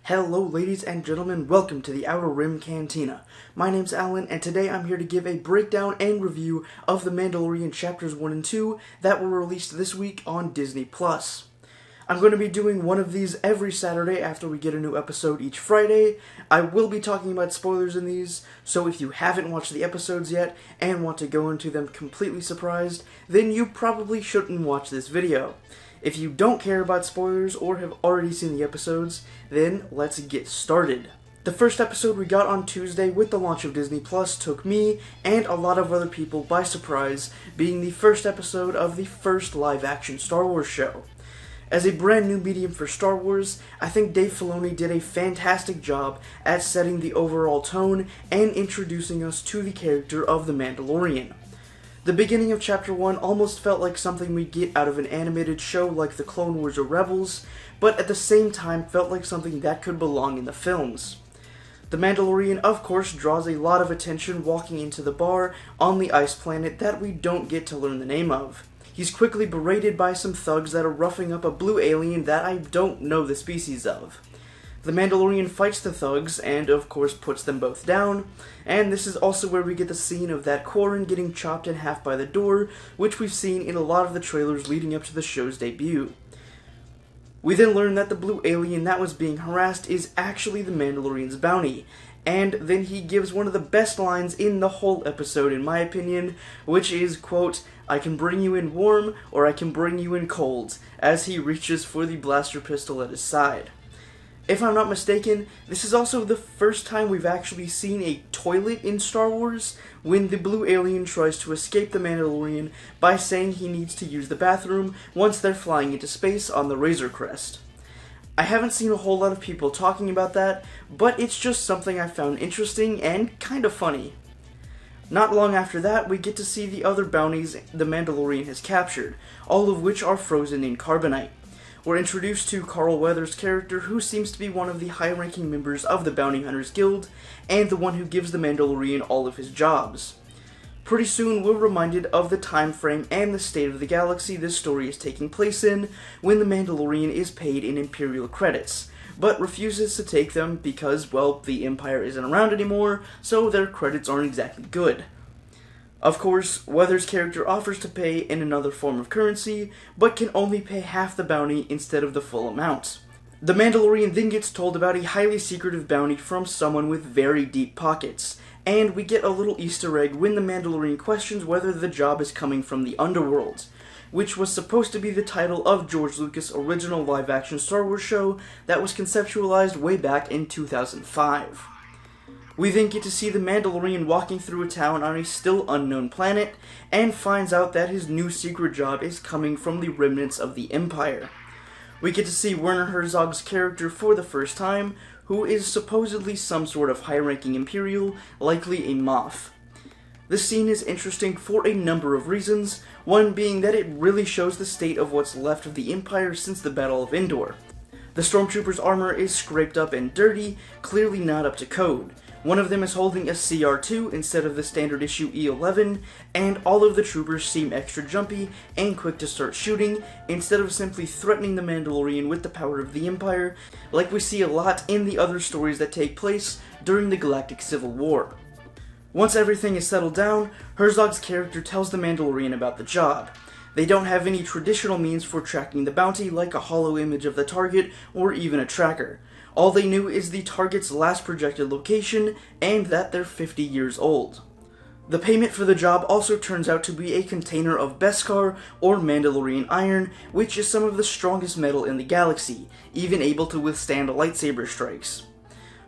Hello ladies and gentlemen, welcome to the Outer Rim Cantina. My name's Alan, and today I'm here to give a breakdown and review of The Mandalorian Chapters 1 and 2 that were released this week on Disney+. I'm going to be doing one of these every Saturday after we get a new episode each Friday. I will be talking about spoilers in these, so if you haven't watched the episodes yet and want to go into them completely surprised, then you probably shouldn't watch this video. If you don't care about spoilers or have already seen the episodes, then let's get started. The first episode we got on Tuesday with the launch of Disney Plus took me and a lot of other people by surprise, being the first episode of the first live-action Star Wars show. As a brand new medium for Star Wars, I think Dave Filoni did a fantastic job at setting the overall tone and introducing us to the character of the Mandalorian. The beginning of Chapter 1 almost felt like something we'd get out of an animated show like The Clone Wars or Rebels, but at the same time felt like something that could belong in the films. The Mandalorian, of course, draws a lot of attention walking into the bar on the ice planet that we don't get to learn the name of. He's quickly berated by some thugs that are roughing up a blue alien that I don't know the species of. The Mandalorian fights the thugs, and of course puts them both down, and this is also where we get the scene of that Quarren getting chopped in half by the door, which we've seen in a lot of the trailers leading up to the show's debut. We then learn that the blue alien that was being harassed is actually the Mandalorian's bounty, and then he gives one of the best lines in the whole episode in my opinion, which is, quote, "I can bring you in warm, or I can bring you in cold," as he reaches for the blaster pistol at his side. If I'm not mistaken, this is also the first time we've actually seen a toilet in Star Wars, when the blue alien tries to escape the Mandalorian by saying he needs to use the bathroom once they're flying into space on the Razor Crest. I haven't seen a whole lot of people talking about that, but it's just something I found interesting and kind of funny. Not long after that, we get to see the other bounties the Mandalorian has captured, all of which are frozen in carbonite. We're introduced to Carl Weathers' character, who seems to be one of the high-ranking members of the Bounty Hunters Guild, and the one who gives the Mandalorian all of his jobs. Pretty soon, we're reminded of the time frame and the state of the galaxy this story is taking place in, when the Mandalorian is paid in Imperial credits, but refuses to take them because, well, the Empire isn't around anymore, so their credits aren't exactly good. Of course, Weathers' character offers to pay in another form of currency, but can only pay half the bounty instead of the full amount. The Mandalorian then gets told about a highly secretive bounty from someone with very deep pockets, and we get a little Easter egg when the Mandalorian questions whether the job is coming from the underworld, which was supposed to be the title of George Lucas' original live-action Star Wars show that was conceptualized way back in 2005. We then get to see the Mandalorian walking through a town on a still unknown planet, and finds out that his new secret job is coming from the remnants of the Empire. We get to see Werner Herzog's character for the first time, who is supposedly some sort of high-ranking Imperial, likely a Moff. This scene is interesting for a number of reasons, one being that it really shows the state of what's left of the Empire since the Battle of Endor. The Stormtrooper's armor is scraped up and dirty, clearly not up to code. One of them is holding a CR2 instead of the standard issue E11, and all of the troopers seem extra jumpy and quick to start shooting, instead of simply threatening the Mandalorian with the power of the Empire, like we see a lot in the other stories that take place during the Galactic Civil War. Once everything is settled down, Herzog's character tells the Mandalorian about the job. They don't have any traditional means for tracking the bounty, like a hollow image of the target or even a tracker. All they knew is the target's last projected location, and that they're 50 years old. The payment for the job also turns out to be a container of Beskar, or Mandalorian iron, which is some of the strongest metal in the galaxy, even able to withstand lightsaber strikes.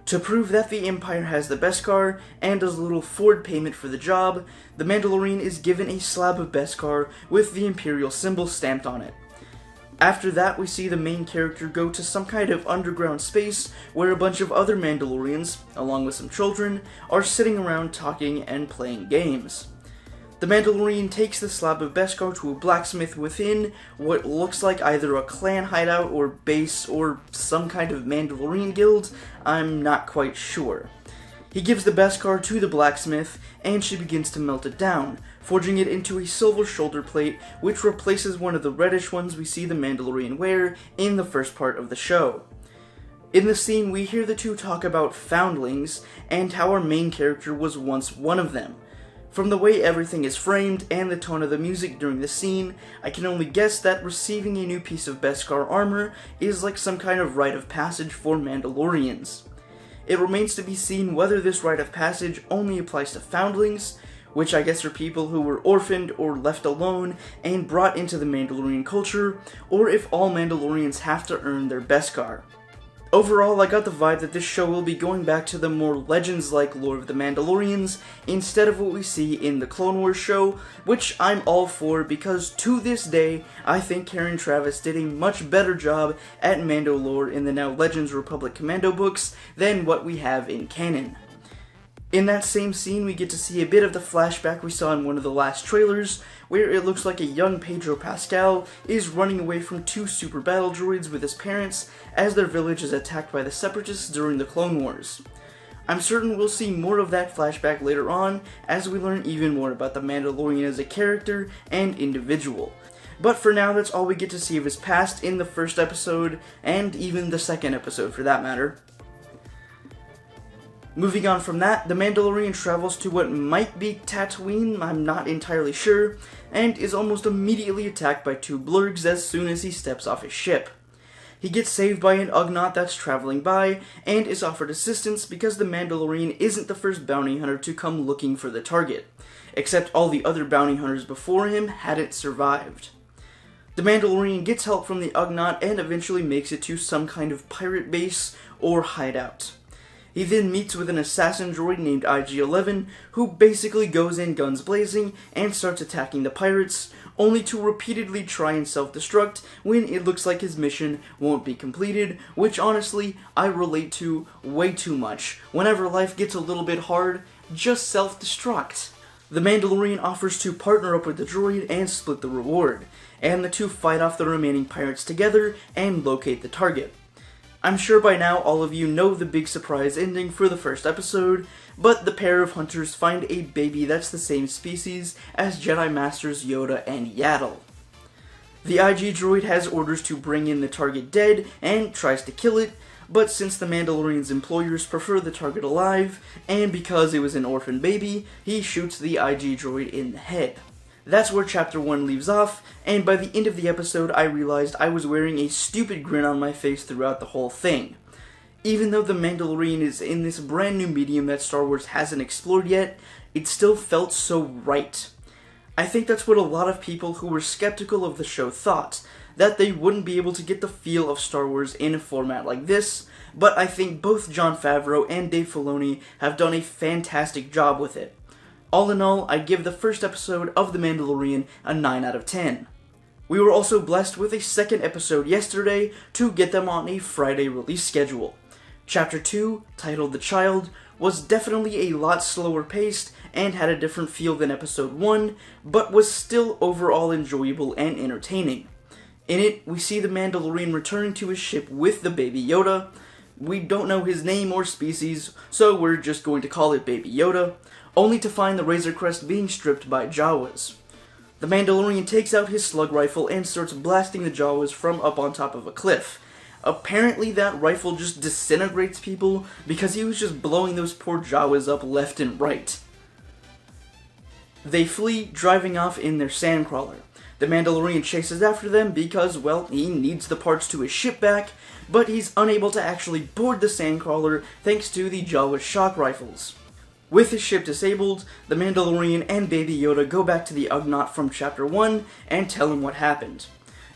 To prove that the Empire has the Beskar, and as a little forward payment for the job, the Mandalorian is given a slab of Beskar with the Imperial symbol stamped on it. After that, we see the main character go to some kind of underground space where a bunch of other Mandalorians, along with some children, are sitting around talking and playing games. The Mandalorian takes the slab of Beskar to a blacksmith within what looks like either a clan hideout or base or some kind of Mandalorian guild. I'm not quite sure. He gives the Beskar to the blacksmith, and she begins to melt it down, forging it into a silver shoulder plate, which replaces one of the reddish ones we see the Mandalorian wear in the first part of the show. In the scene, we hear the two talk about foundlings and how our main character was once one of them. From the way everything is framed and the tone of the music during the scene, I can only guess that receiving a new piece of Beskar armor is like some kind of rite of passage for Mandalorians. It remains to be seen whether this rite of passage only applies to foundlings, which I guess are people who were orphaned or left alone and brought into the Mandalorian culture, or if all Mandalorians have to earn their Beskar. Overall, I got the vibe that this show will be going back to the more Legends-like lore of the Mandalorians instead of what we see in the Clone Wars show, which I'm all for because to this day, I think Karen Traviss did a much better job at Mando lore in the now Legends Republic Commando books than what we have in canon. In that same scene, we get to see a bit of the flashback we saw in one of the last trailers, where it looks like a young Pedro Pascal is running away from two super battle droids with his parents as their village is attacked by the Separatists during the Clone Wars. I'm certain we'll see more of that flashback later on as we learn even more about the Mandalorian as a character and individual. But for now, that's all we get to see of his past in the first episode, and even the second episode for that matter. Moving on from that, the Mandalorian travels to what might be Tatooine, I'm not entirely sure, and is almost immediately attacked by two blurgs as soon as he steps off his ship. He gets saved by an Ugnaught that's traveling by, and is offered assistance because the Mandalorian isn't the first bounty hunter to come looking for the target, except all the other bounty hunters before him hadn't survived. The Mandalorian gets help from the Ugnaught and eventually makes it to some kind of pirate base or hideout. He then meets with an assassin droid named IG-11, who basically goes in guns blazing and starts attacking the pirates, only to repeatedly try and self-destruct when it looks like his mission won't be completed, which honestly, I relate to way too much. Whenever life gets a little bit hard, just self-destruct. The Mandalorian offers to partner up with the droid and split the reward, and the two fight off the remaining pirates together and locate the target. I'm sure by now all of you know the big surprise ending for the first episode, but the pair of hunters find a baby that's the same species as Jedi Masters Yoda and Yaddle. The IG droid has orders to bring in the target dead and tries to kill it, but since the Mandalorian's employers prefer the target alive, and because it was an orphan baby, he shoots the IG droid in the head. That's where Chapter 1 leaves off, and by the end of the episode I realized I was wearing a stupid grin on my face throughout the whole thing. Even though the Mandalorian is in this brand new medium that Star Wars hasn't explored yet, it still felt so right. I think that's what a lot of people who were skeptical of the show thought, that they wouldn't be able to get the feel of Star Wars in a format like this, but I think both Jon Favreau and Dave Filoni have done a fantastic job with it. All in all, I'd give the first episode of The Mandalorian a 9 out of 10. We were also blessed with a second episode yesterday to get them on a Friday release schedule. Chapter 2, titled The Child, was definitely a lot slower paced and had a different feel than Episode 1, but was still overall enjoyable and entertaining. In it, we see the Mandalorian returning to his ship with the Baby Yoda. We don't know his name or species, so we're just going to call it Baby Yoda, only to find the Razor Crest being stripped by Jawas. The Mandalorian takes out his slug rifle and starts blasting the Jawas from up on top of a cliff. Apparently that rifle just disintegrates people because he was just blowing those poor Jawas up left and right. They flee, driving off in their sandcrawler. The Mandalorian chases after them because, well, he needs the parts to his ship back, but he's unable to actually board the sandcrawler thanks to the Jawa's shock rifles. With his ship disabled, the Mandalorian and Baby Yoda go back to the Ugnaught from Chapter 1 and tell him what happened.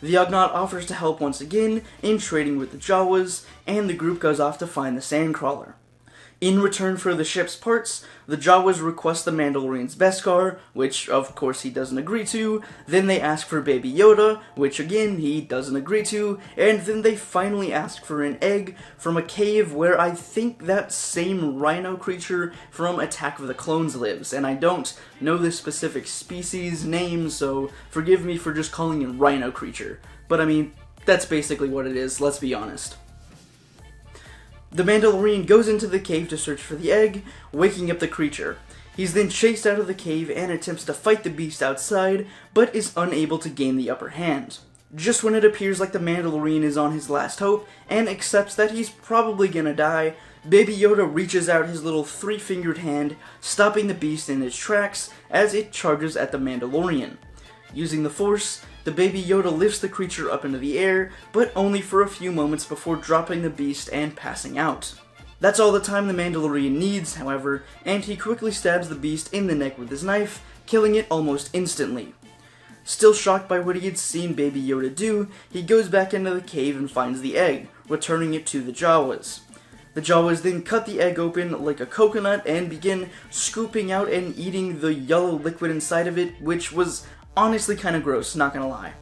The Ugnaught offers to help once again in trading with the Jawas, and the group goes off to find the Sandcrawler. In return for the ship's parts, the Jawas request the Mandalorian's Beskar, which of course he doesn't agree to, then they ask for Baby Yoda, which again he doesn't agree to, and then they finally ask for an egg from a cave where I think that same rhino creature from Attack of the Clones lives, and I don't know the specific species name, so forgive me for just calling it rhino creature. But I mean, that's basically what it is, let's be honest. The Mandalorian goes into the cave to search for the egg, waking up the creature. He's then chased out of the cave and attempts to fight the beast outside, but is unable to gain the upper hand. Just when it appears like the Mandalorian is on his last hope and accepts that he's probably gonna die, Baby Yoda reaches out his little three-fingered hand, stopping the beast in its tracks as it charges at the Mandalorian. Using the Force, the Baby Yoda lifts the creature up into the air, but only for a few moments before dropping the beast and passing out. That's all the time the Mandalorian needs, however, and he quickly stabs the beast in the neck with his knife, killing it almost instantly. Still shocked by what he had seen Baby Yoda do, he goes back into the cave and finds the egg, returning it to the Jawas. The Jawas then cut the egg open like a coconut and begin scooping out and eating the yellow liquid inside of it, which was honestly kinda gross, not gonna lie.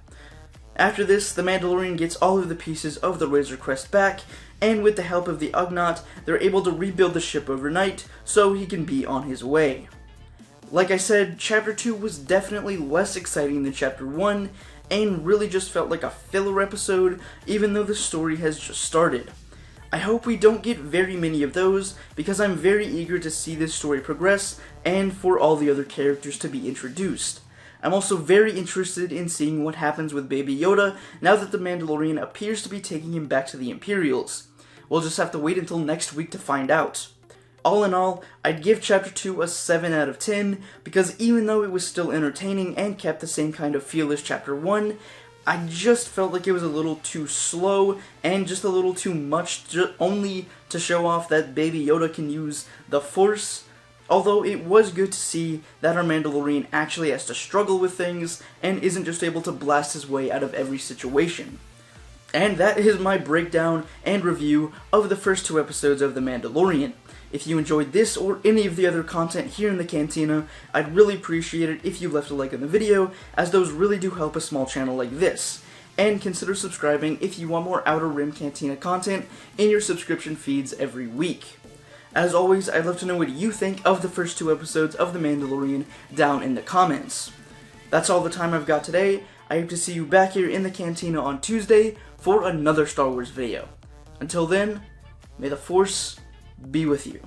After this, the Mandalorian gets all of the pieces of the Razor Crest back, and with the help of the Ugnaught, they're able to rebuild the ship overnight so he can be on his way. Like I said, Chapter 2 was definitely less exciting than Chapter 1, and really just felt like a filler episode, even though the story has just started. I hope we don't get very many of those, because I'm very eager to see this story progress, and for all the other characters to be introduced. I'm also very interested in seeing what happens with Baby Yoda, now that the Mandalorian appears to be taking him back to the Imperials. We'll just have to wait until next week to find out. All in all, I'd give Chapter 2 a 7 out of 10, because even though it was still entertaining and kept the same kind of feel as Chapter 1, I just felt like it was a little too slow and just a little too much only to show off that Baby Yoda can use the Force, although it was good to see that our Mandalorian actually has to struggle with things and isn't just able to blast his way out of every situation. And that is my breakdown and review of the first 2 episodes of The Mandalorian. If you enjoyed this or any of the other content here in the Cantina, I'd really appreciate it if you left a like on the video, as those really do help a small channel like this. And consider subscribing if you want more Outer Rim Cantina content in your subscription feeds every week. As always, I'd love to know what you think of the first 2 episodes of The Mandalorian down in the comments. That's all the time I've got today. I hope to see you back here in the Cantina on Tuesday for another Star Wars video. Until then, may the Force be with you.